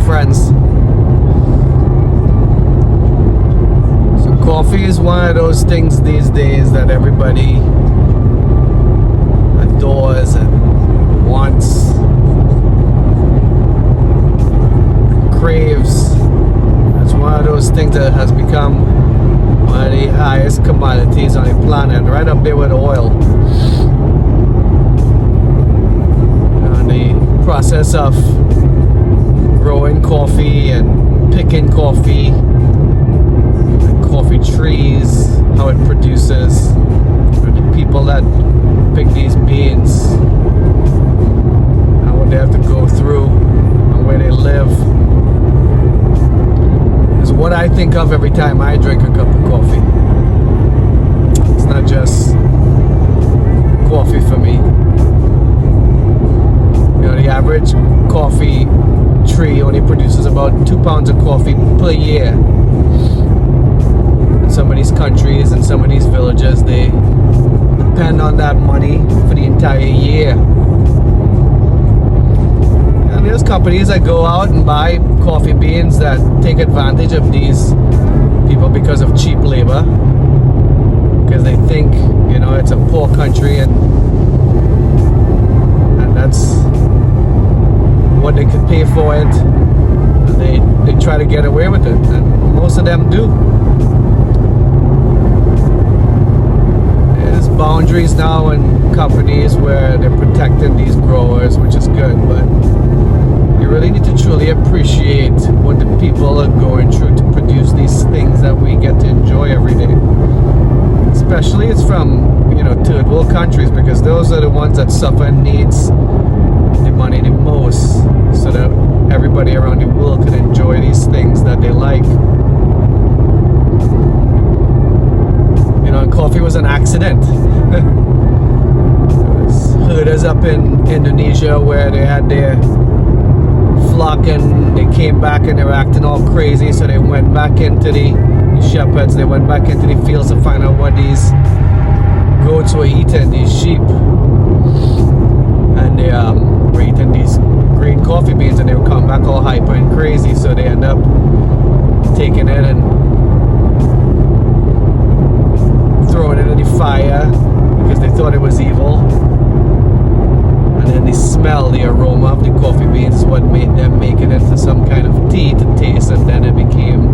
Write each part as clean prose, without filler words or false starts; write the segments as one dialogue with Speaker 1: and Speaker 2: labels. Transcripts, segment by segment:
Speaker 1: go, friends. So coffee is one of those things these days that everybody adores and wants, craves. It's one of those things that has become one of the highest commodities on the planet, right up there with oil. And the process of growing coffee and picking coffee and coffee trees, how it produces, and the people that pick these beans and what they have to go through and where they live is what I think of every time I drink a cup of coffee. It's not just coffee for me. You know, the average coffee tree only produces about 2 pounds of coffee per year. In some of these countries and some of these villages, they depend on that money for the entire year. And there's companies that go out and buy coffee beans that take advantage of these people because of cheap labor, because they think, you know, it's a poor country and that's what they could pay for it, and they try to get away with it, and most of them do. There's boundaries now in companies where they're protecting these growers, which is good, but you really need to truly appreciate what the people are going through to produce these things that we get to enjoy every day. Especially it's from, you know, third world countries, because those are the ones that suffer and needs the money the most, so that everybody around the world can enjoy these things that they like. You know, and coffee was an accident. There was herders up in Indonesia where they had their flock and they came back and they were acting all crazy, so they went back into the shepherds, they went back into the fields to find out what these goats were eating, these sheep, and they were eating these green coffee beans, and they would come back all hyper and crazy, so they end up taking it and throwing it in the fire because they thought it was evil. And then the smell, the aroma of the coffee beans is what made them make it into some kind of tea to taste, and then it became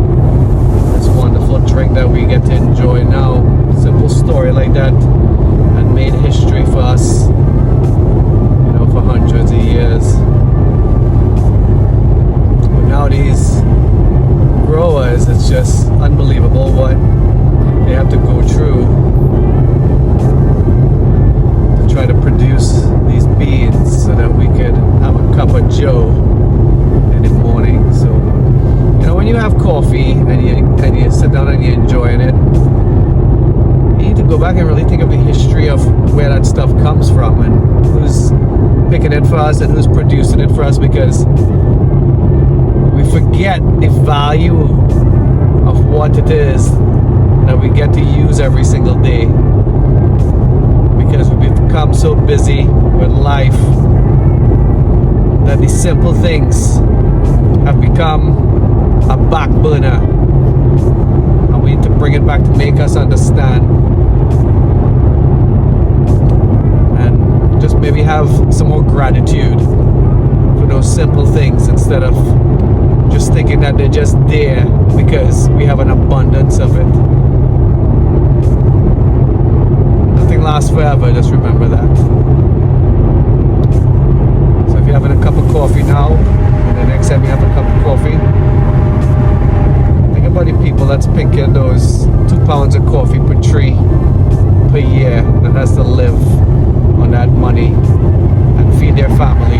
Speaker 1: this wonderful drink that we get to enjoy now. Simple story like that, and made history for us, you know, for hundreds of years. But now these growers, it's just unbelievable what they have to go through to try to produce these beans so that we could have a cup of joe in the morning. So, you know, when you have coffee and you sit down and you're enjoying it, you need to go back and really think of the history of where that stuff comes from and who's picking it for us and who's producing it for us, because we forget the value of what it is that we get to use every single day, because we've become so busy with life that the simple things have become a back burner, and we need to bring it back to make us understand and just maybe have some more gratitude for those simple things, instead of just thinking that they're just there because we have an abundance of it. Nothing lasts forever, just remember that. So if you're having a cup of coffee now, and the next time you have a cup of coffee, think about the people that's picking those 2 pounds of coffee per tree per year that has to live on that money and feed their family